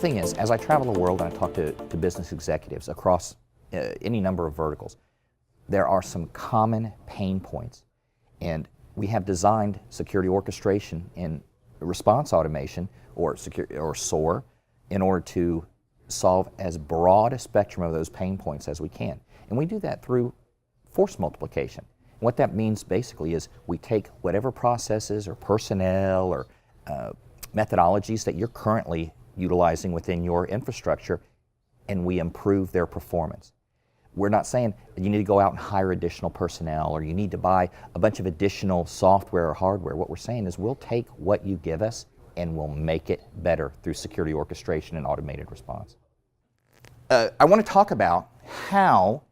thing is, as I travel the world and I talk to business executives across any number of verticals, there are some common pain points. And we have designed security orchestration and response automation, or SOAR, in order to solve as broad a spectrum of those pain points as we can. And we do that through force multiplication. And what that means basically is we take whatever processes or personnel or methodologies that you're currently utilizing within your infrastructure, and we improve their performance. We're not saying you need to go out and hire additional personnel or you need to buy a bunch of additional software or hardware. What we're saying is we'll take what you give us and we'll make it better through security orchestration and automated response. I want to talk about how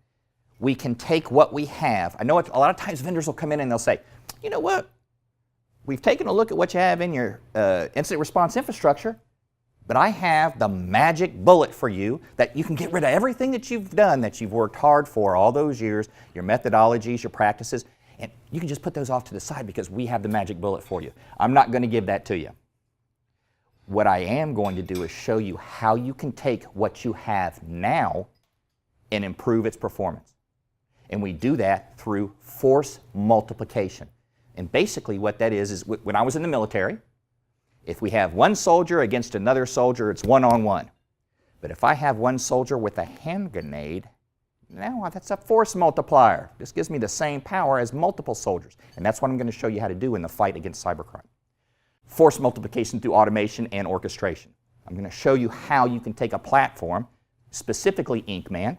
we can take what we have. I know a lot of times vendors will come in and they'll say, you know what, we've taken a look at what you have in your incident response infrastructure, but I have the magic bullet for you that you can get rid of everything that you've done, that you've worked hard for all those years, your methodologies, your practices, and you can just put those off to the side because we have the magic bullet for you. I'm not going to give that to you. What I am going to do is show you how you can take what you have now and improve its performance. And we do that through force multiplication. And basically what that is when I was in the military, if we have one soldier against another soldier, it's one-on-one. But if I have one soldier with a hand grenade, now that's a force multiplier. This gives me the same power as multiple soldiers. And that's what I'm going to show you how to do in the fight against cybercrime. Force multiplication through automation and orchestration. I'm going to show you how you can take a platform, specifically Inkman,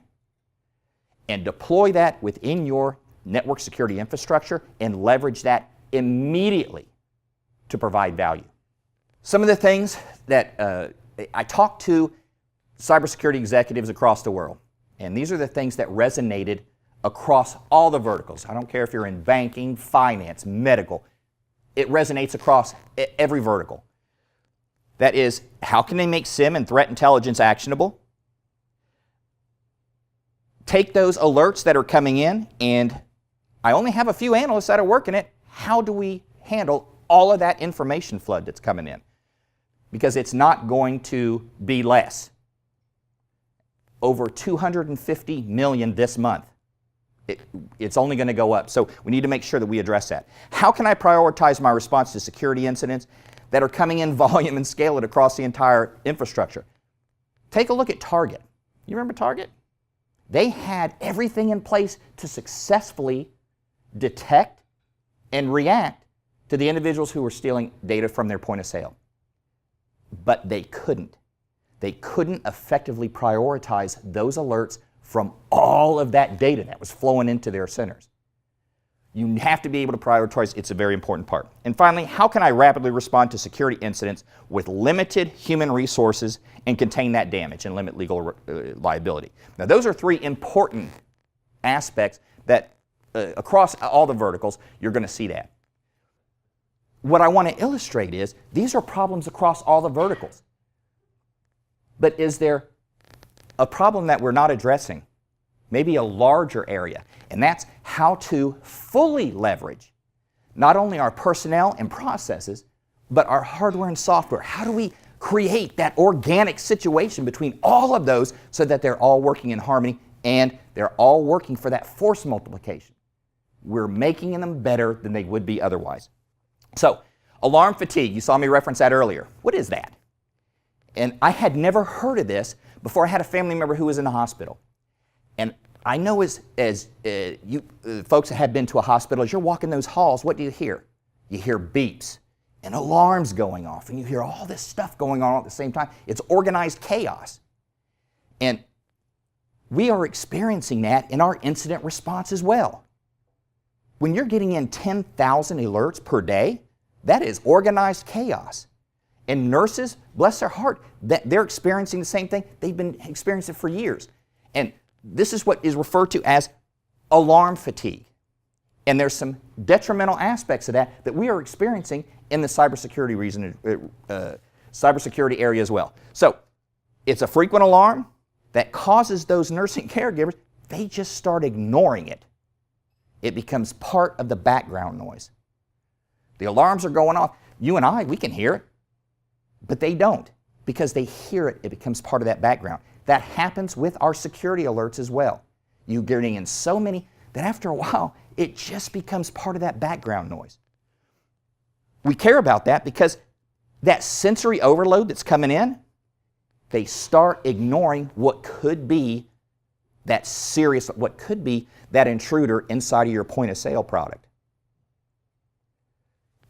and deploy that within your network security infrastructure and leverage that immediately to provide value. Some of the things that I talk to cybersecurity executives across the world, and these are the things that resonated across all the verticals. I don't care if you're in banking, finance, medical. It resonates across every vertical. That is, how can they make SIEM and threat intelligence actionable? Take those alerts that are coming in, and I only have a few analysts that are working it. How do we handle all of that information flood that's coming in? Because it's not going to be less. Over 250 million this month. It's only going to go up. So we need to make sure that we address that. How can I prioritize my response to security incidents that are coming in volume and scale it across the entire infrastructure? Take a look at Target. You remember Target? They had everything in place to successfully detect and react to the individuals who were stealing data from their point of sale. But they couldn't. They couldn't effectively prioritize those alerts from all of that data that was flowing into their centers. You have to be able to prioritize. It's a very important part. And finally, how can I rapidly respond to security incidents with limited human resources and contain that damage and limit legal liability? Now, those are three important aspects that across all the verticals, you're going to see that. What I want to illustrate is these are problems across all the verticals. But is there a problem that we're not addressing? Maybe a larger area, and that's how to fully leverage not only our personnel and processes, but our hardware and software. How do we create that organic situation between all of those so that they're all working in harmony and they're all working for that force multiplication? We're making them better than they would be otherwise. So, alarm fatigue, you saw me reference that earlier. What is that? And I had never heard of this before I had a family member who was in the hospital. And I know as you folks that have been to a hospital, as you're walking those halls, what do you hear? You hear beeps and alarms going off, and you hear all this stuff going on at the same time. It's organized chaos. And we are experiencing that in our incident response as well. When you're getting in 10,000 alerts per day, that is organized chaos. And nurses, bless their heart, they're experiencing the same thing. They've been experiencing it for years. And this is what is referred to as alarm fatigue. And there's some detrimental aspects of that we are experiencing in the cybersecurity cybersecurity area as well. So it's a frequent alarm that causes those nursing caregivers, they just start ignoring it. It becomes part of the background noise. The alarms are going off. You and I, we can hear it, but they don't. because they hear it, it becomes part of that background. That happens with our security alerts as well. You're getting in so many that after a while, it just becomes part of that background noise. We care about that because that sensory overload that's coming in, they start ignoring what could be that serious, what could be that intruder inside of your point of sale product.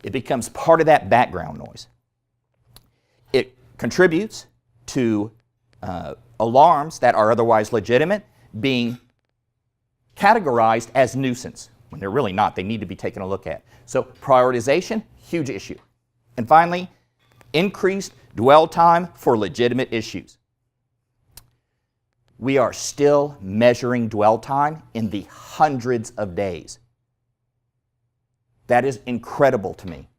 It becomes part of that background noise. It contributes to alarms that are otherwise legitimate being categorized as nuisance when they're really not. They need to be taken a look at. So prioritization, huge issue. And finally, increased dwell time for legitimate issues. We are still measuring dwell time in the hundreds of days. That is incredible to me.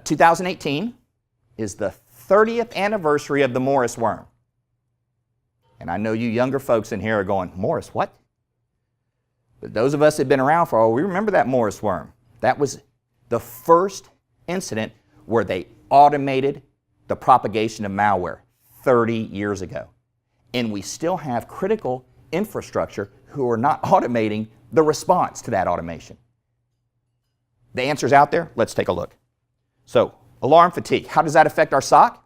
2018 is the 30th anniversary of the Morris worm. And I know you younger folks in here are going, Morris, what? But those of us that have been around for a while, we remember that Morris worm. That was the first incident where they automated the propagation of malware 30 years ago. And we still have critical infrastructure who are not automating the response to that automation. The answer's out there. Let's take a look. So, alarm fatigue. How does that affect our SOC?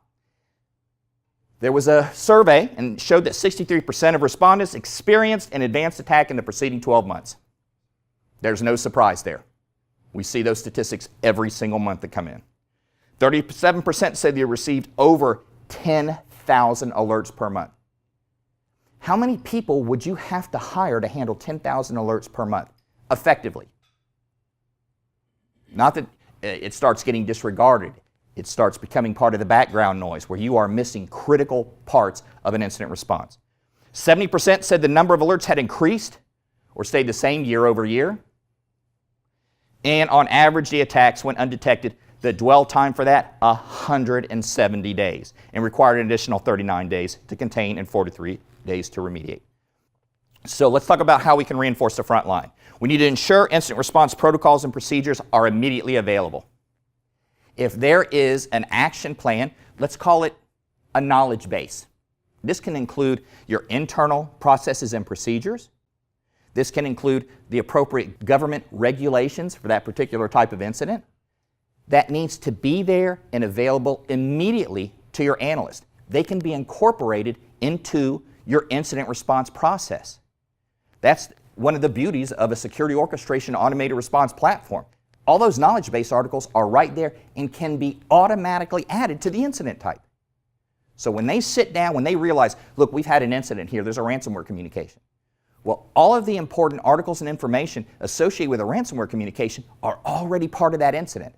There was a survey and it showed that 63% of respondents experienced an advanced attack in the preceding 12 months. There's no surprise there. We see those statistics every single month that come in. 37% said they received over 10,000 alerts per month. How many people would you have to hire to handle 10,000 alerts per month effectively? Not that it starts getting disregarded. It starts becoming part of the background noise where you are missing critical parts of an incident response. 70% said the number of alerts had increased or stayed the same year over year. And on average, the attacks went undetected. The dwell time for that, 170 days, and required an additional 39 days to contain and 43 days to remediate. So let's talk about how we can reinforce the front line. We need to ensure incident response protocols and procedures are immediately available. If there is an action plan, let's call it a knowledge base. This can include your internal processes and procedures. This can include the appropriate government regulations for that particular type of incident. That needs to be there and available immediately to your analyst. They can be incorporated into your incident response process. That's one of the beauties of a security orchestration automated response platform. All those knowledge base articles are right there and can be automatically added to the incident type. So when they sit down, when they realize, look, we've had an incident here, there's a ransomware communication. Well, all of the important articles and information associated with a ransomware communication are already part of that incident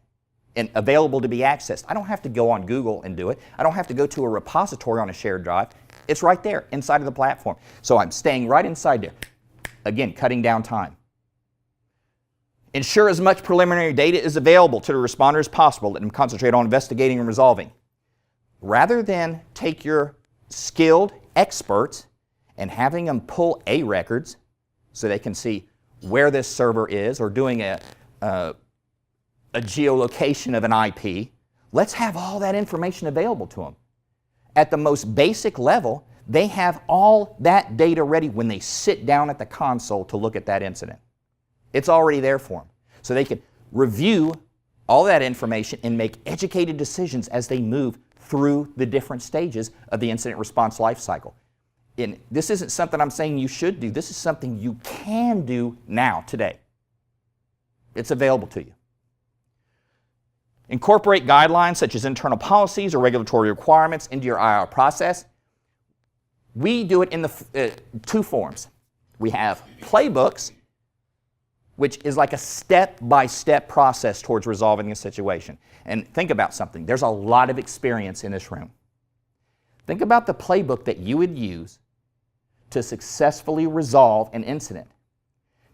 and available to be accessed. I don't have to go on Google and do it. I don't have to go to a repository on a shared drive. It's right there inside of the platform. So I'm staying right inside there. Again, cutting down time. Ensure as much preliminary data is available to the responder as possible. Let them concentrate on investigating and resolving. Rather than take your skilled experts and having them pull A records so they can see where this server is or doing a geolocation of an IP, let's have all that information available to them. At the most basic level, they have all that data ready when they sit down at the console to look at that incident. It's already there for them. So they can review all that information and make educated decisions as they move through the different stages of the incident response life cycle. And this isn't something I'm saying you should do. This is something you can do now, today. It's available to you. Incorporate guidelines such as internal policies or regulatory requirements into your IR process. We do it in the two forms. We have playbooks, which is like a step-by-step process towards resolving a situation. And think about something. There's a lot of experience in this room. Think about the playbook that you would use to successfully resolve an incident.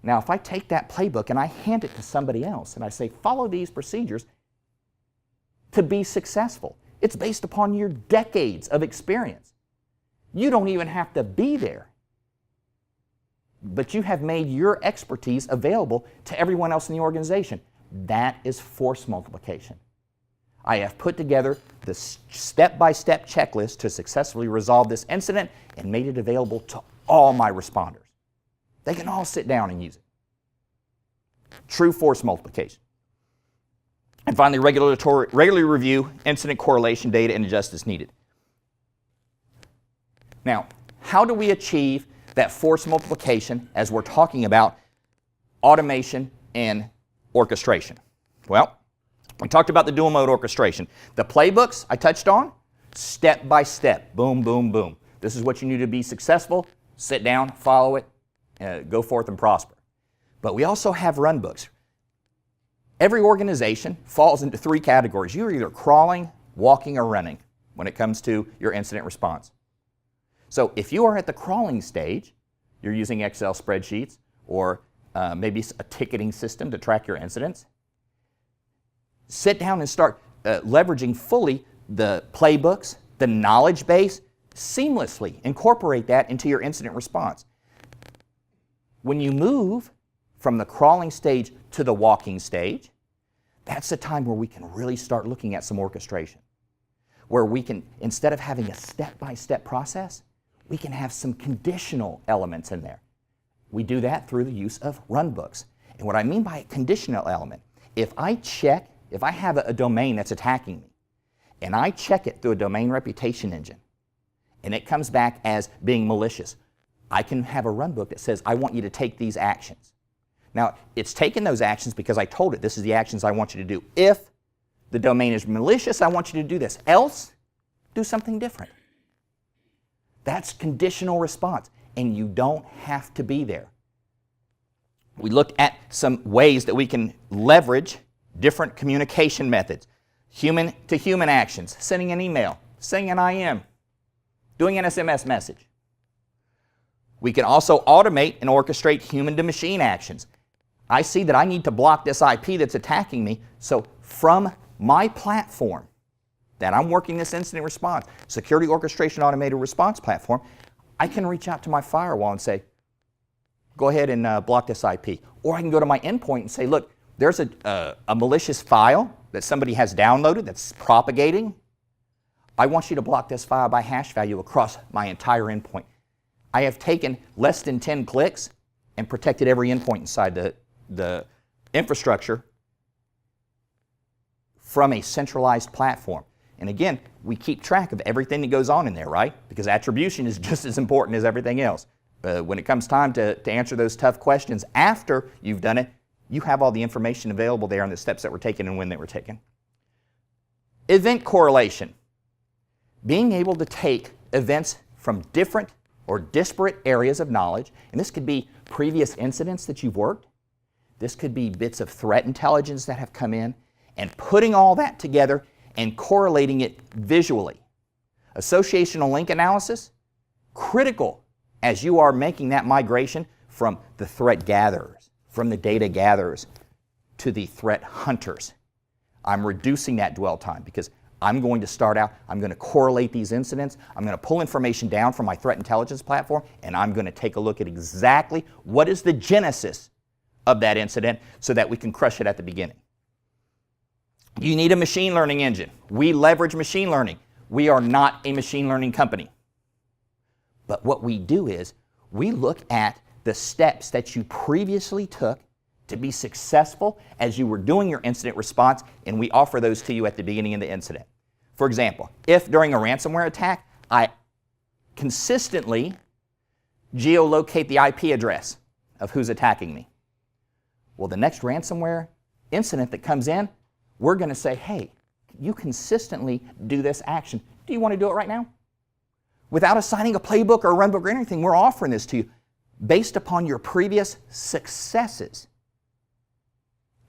Now, if I take that playbook and I hand it to somebody else and I say, follow these procedures to be successful, it's based upon your decades of experience. You don't even have to be there, but you have made your expertise available to everyone else in the organization. That is force multiplication. I have put together the step-by-step checklist to successfully resolve this incident and made it available to all my responders. They can all sit down and use it. True force multiplication. And finally, regularly review incident correlation data and adjust as needed. Now, how do we achieve that force multiplication as we're talking about automation and orchestration? Well, we talked about the dual mode orchestration. The playbooks I touched on, step by step, boom, boom, boom. This is what you need to be successful. Sit down, follow it, go forth and prosper. But we also have run books. Every organization falls into three categories. You're either crawling, walking, or running when it comes to your incident response. So if you are at the crawling stage, you're using Excel spreadsheets or maybe a ticketing system to track your incidents. Sit down and start leveraging fully the playbooks, the knowledge base, seamlessly incorporate that into your incident response. When you move from the crawling stage to the walking stage, that's the time where we can really start looking at some orchestration. Where we can, instead of having a step-by-step process, we can have some conditional elements in there. We do that through the use of run books. And what I mean by a conditional element, if I have a domain that's attacking me, and I check it through a domain reputation engine, and it comes back as being malicious, I can have a run book that says, I want you to take these actions. Now, it's taken those actions because I told it, this is the actions I want you to do. If the domain is malicious, I want you to do this. Else, do something different. That's conditional response, and you don't have to be there. We looked at some ways that we can leverage different communication methods. Human-to-human actions, sending an email, sending an IM, doing an SMS message. We can also automate and orchestrate human-to-machine actions. I see that I need to block this IP that's attacking me, so from my platform that I'm working this incident response, security orchestration automated response platform, I can reach out to my firewall and say, go ahead and block this IP. Or I can go to my endpoint and say, look, there's a malicious file that somebody has downloaded that's propagating. I want you to block this file by hash value across my entire endpoint. I have taken less than 10 clicks and protected every endpoint inside the infrastructure from a centralized platform. And again, we keep track of everything that goes on in there, right? Because attribution is just as important as everything else. When it comes time to answer those tough questions after you've done it, you have all the information available there on the steps that were taken and when they were taken. Event correlation. Being able to take events from different or disparate areas of knowledge, and this could be previous incidents that you've worked, this could be bits of threat intelligence that have come in, and putting all that together and correlating it visually. Associational link analysis, critical as you are making that migration from the threat gatherers, from the data gatherers to the threat hunters. I'm reducing that dwell time because I'm going to start out, I'm going to correlate these incidents, I'm going to pull information down from my threat intelligence platform, and I'm going to take a look at exactly what is the genesis of that incident so that we can crush it at the beginning. You need a machine learning engine. We leverage machine learning. We are not a machine learning company. But what we do is we look at the steps that you previously took to be successful as you were doing your incident response, and we offer those to you at the beginning of the incident. For example, if during a ransomware attack, I consistently geolocate the IP address of who's attacking me, well, the next ransomware incident that comes in, we're going to say, hey, you consistently do this action. Do you want to do it right now? Without assigning a playbook or a runbook or anything, we're offering this to you based upon your previous successes.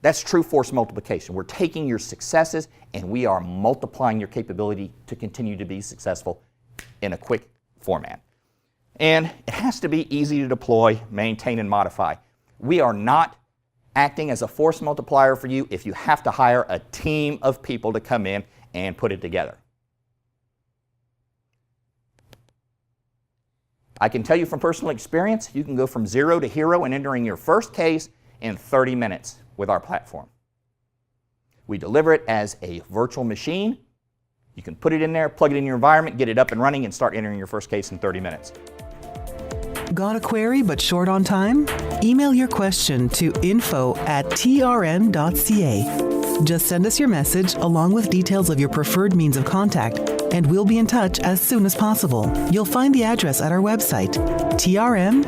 That's true force multiplication. We're taking your successes and we are multiplying your capability to continue to be successful in a quick format. And it has to be easy to deploy, maintain, and modify. We are not acting as a force multiplier for you if you have to hire a team of people to come in and put it together. I can tell you from personal experience, you can go from 0 to hero and entering your first case in 30 minutes with our platform. We deliver it as a virtual machine. You can put it in there, plug it in your environment, get it up and running, and start entering your first case in 30 minutes. Got a query but short on time? Email your question to info@trn.ca. Just send us your message along with details of your preferred means of contact, and we'll be in touch as soon as possible. You'll find the address at our website, trn.ca.